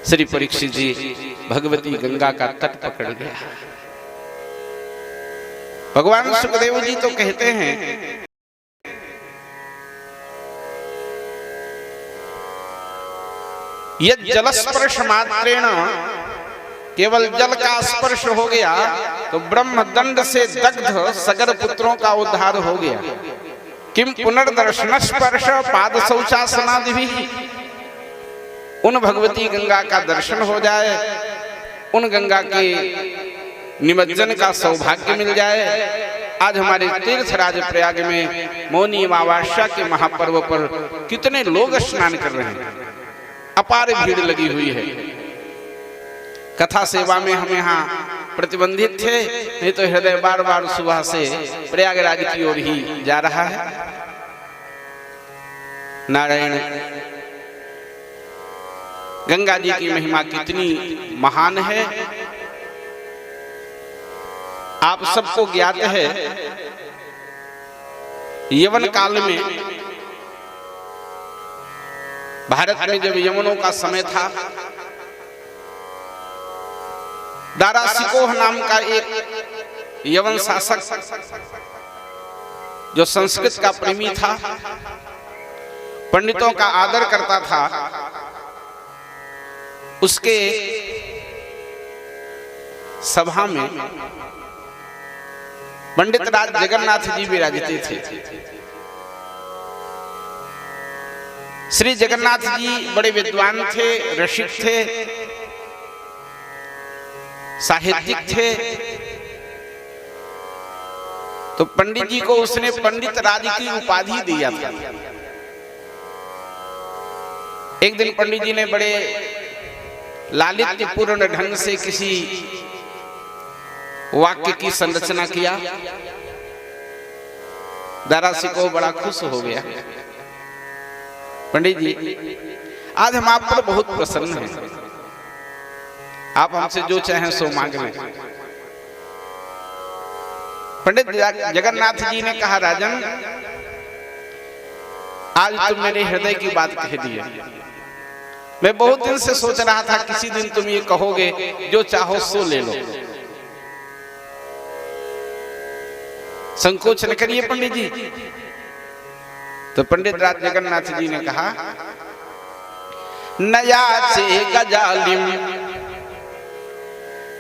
श्री परीक्षित जी भगवती गंगा का तट पकड़ गया। भगवान सुखदेव जी तो कहते हैं यद जलस्पर्श मात्रेण, केवल जल का स्पर्श हो गया तो ब्रह्मदंड से दग्ध सगर पुत्रों का उद्धार हो गया। किम पुनर्दर्शन स्पर्श पाद शौचासनादि भी, उन भगवती गंगा का दर्शन हो जाए, उन गंगा के निमज्जन का सौभाग्य मिल जाए। आज हमारे तीर्थराज प्रयाग में मौनी अमावस्या के महापर्व पर कितने लोग स्नान कर रहे हैं, अपार भीड़ लगी हुई है। कथा सेवा में हम यहाँ प्रतिबंधित थे, नहीं तो हृदय बार बार सुबह से प्रयागराज की ओर ही जा रहा है। नारायण, गंगा जी की महिमा कितनी महान है आप सबको ज्ञात है। यवन काल में भारत में जब यवनों का समय था, दारासिकोह नाम का एक यवन शासक जो संस्कृत का प्रेमी था, पंडितों का आदर करता था, उसके सभा में पंडित राज जगन्नाथ जी विराजते थे। श्री जगन्नाथ जी बड़े विद्वान थे, रसिक थे, साहित्यिक थे। तो पंडित जी को उसने पंडित राज की उपाधि दिया था। एक दिन पंडित जी ने बड़े लालित्यपूर्ण ढंग से किसी वाक्य की संरचना किया। दारासिकोह बड़ा खुश हो गया। पंडित जी, आज हम आप पर बहुत प्रसन्न हैं, आप हमसे जो चाहें सो मांग लें। पंडित जगन्नाथ जी ने कहा, राजन, आज तुम मेरे हृदय की बात कह दी है। मैं बहुत दिन से सोच रहा था किसी दिन तुम ये कहोगे जो चाहो सो ले लो। संकोच न करिए पंडित जी। तो पंडित राज जगन्नाथ जी ने कहा, नया से गजालिम,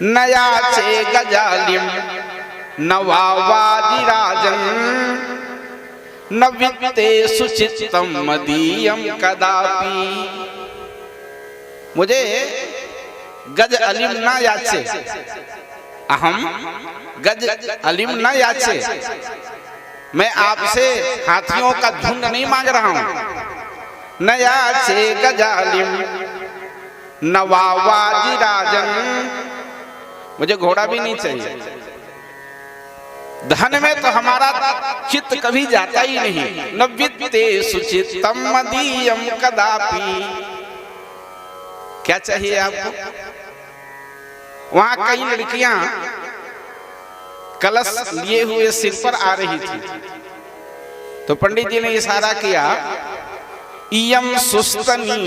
नया से गजालिम नवावाजिराजन न वित्ते सुचित्तम मदीयम कदापि। मुझे गज अलिम न याचे, अहम गज अलिम न याचे। मैं आपसे हाथियों का झुंड नहीं मांग रहा हूं। न याचे गजालिम नवावाजिराजन, मुझे घोड़ा भी नहीं चाहिए। धन में तो हमारा चित्त कभी जाता ही नहीं। न वित्ते सुचित्तम मदीयम कदापि। क्या चाहिए आपको? वहां कई लड़कियां कलश लिए हुए सिर पर आ रही थी। तो पंडित जी ने इशारा किया, इयम सुस्तनी।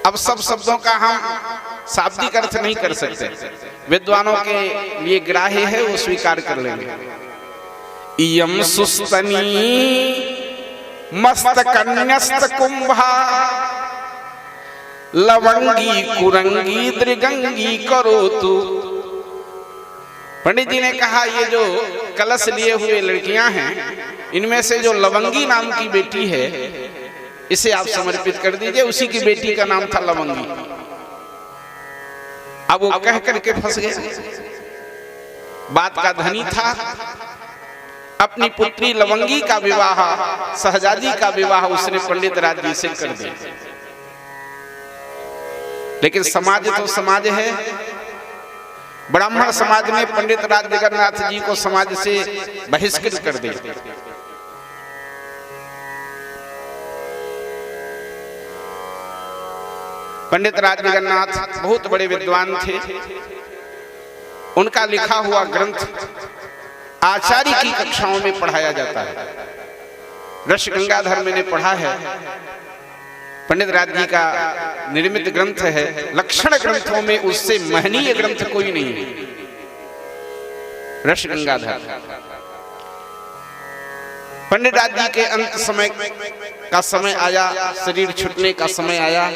अब सब शब्दों का हम शाब्दिक अर्थ नहीं कर सकते, विद्वानों के लिए ग्राह्य है, वो स्वीकार कर लेंगे। इयम सुस्तनी मस्तकन्यस्त कुंभा लवंगी कुरंगी दृगंगी करो तू। पंडित जी ने कहा, ये जो कलश लिए हुए लड़कियां हैं, इनमें से जो लवंगी नाम की बेटी है, इसे आप समर्पित कर दीजिए। उसी की बेटी का नाम था लवंगी। अब वो कह करके फंस गया। बात का धनी था, अपनी पुत्री लवंगी का विवाह, सहजादी का विवाह उसने पंडित राज जी से कर दिया। लेकिन समाज तो समाज है। ब्राह्मण समाज ने पंडित राज जगन्नाथ जी को समाज से बहिष्कृत कर दिया। पंडित राज जगन्नाथ बहुत बड़े विद्वान थे। उनका लिखा हुआ ग्रंथ आचार्य की कक्षाओं में पढ़ाया जाता है। रस गंगाधर मैंने पढ़ा है। पंडित राज जी का निर्मित ग्रंथ है, लक्षण ग्रंथों में उससे महनीय ग्रंथ कोई नहीं है। रस गंगाधर पंडित राज जी के अंत समय का समय आया, शरीर छूटने का समय आया।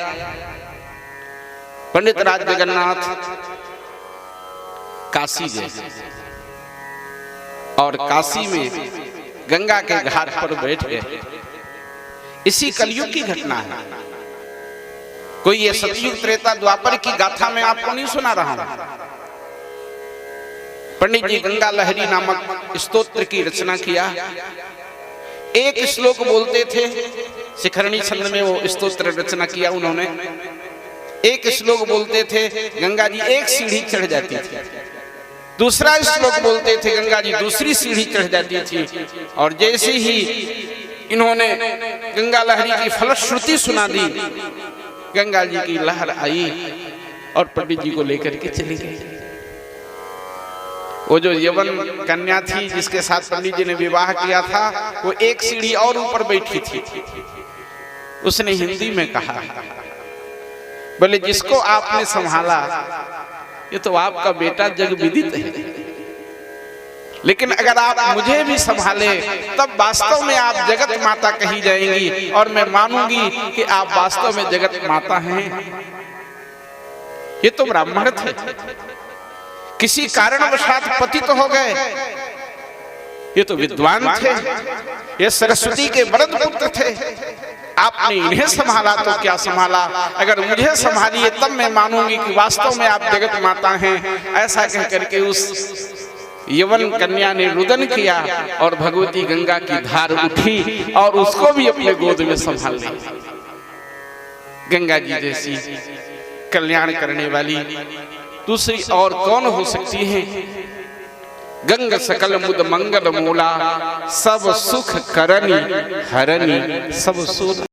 पंडित राज जगन्नाथ काशी गए और काशी में गंगा के घाट पर बैठ गए। इसी कलयुग की घटना है, कोई ये सतयुग त्रेता द्वापर की गाथा में आपको नहीं सुना रहा हूं। पंडित जी गंगा लहरी नामक स्तोत्र की रचना किया। एक श्लोक बोलते थे, शिखरणी छंद में वो स्तोत्र रचना किया उन्होंने। एक श्लोक बोलते थे, गंगा जी एक सीढ़ी चढ़ जाती थी। दूसरा श्लोक बोलते थे, गंगा जी दूसरी सीढ़ी चढ़ जाती थी। और जैसे ही इन्होंने गंगा लहरी की फलश्रुति सुना दी, गंगा जी की लहर आई और पंडित जी को लेकर के चली गई। वो जो यवन कन्या थी जिसके साथ पंडित जी ने विवाह किया था, वो एक सीढ़ी और ऊपर बैठी थी। उसने हिंदी में कहा, बोले जिसको आपने संभाला ये तो आपका बेटा जग विदित है, लेकिन अगर आप मुझे भी संभाले तब वास्तव में आप जगत माता कही जाएंगी और मैं मानूंगी कि आप वास्तव में जगत माता हैं। ये तो ब्राह्मण थे, किसी कारणवशात पतित हो गए। ये तो विद्वान थे, ये सरस्वती के वरद पुत्र थे। आपने इन्हें संभाला तो क्या संभाला, अगर मुझे संभालिए तब मैं मानूंगी कि वास्तव में आप जगत माता हैं। ऐसा कह करके उस यवन कन्या ने रुदन किया और भगवती गंगा की धार उठी और उसको भी अपने गोद में संभाल लिया। गंगा जी जैसी कल्याण करने वाली दूसरी और कौन हो सकती है। गंग सकल मुद मंगल मूला, सब सुख करनी हरनी सब सुख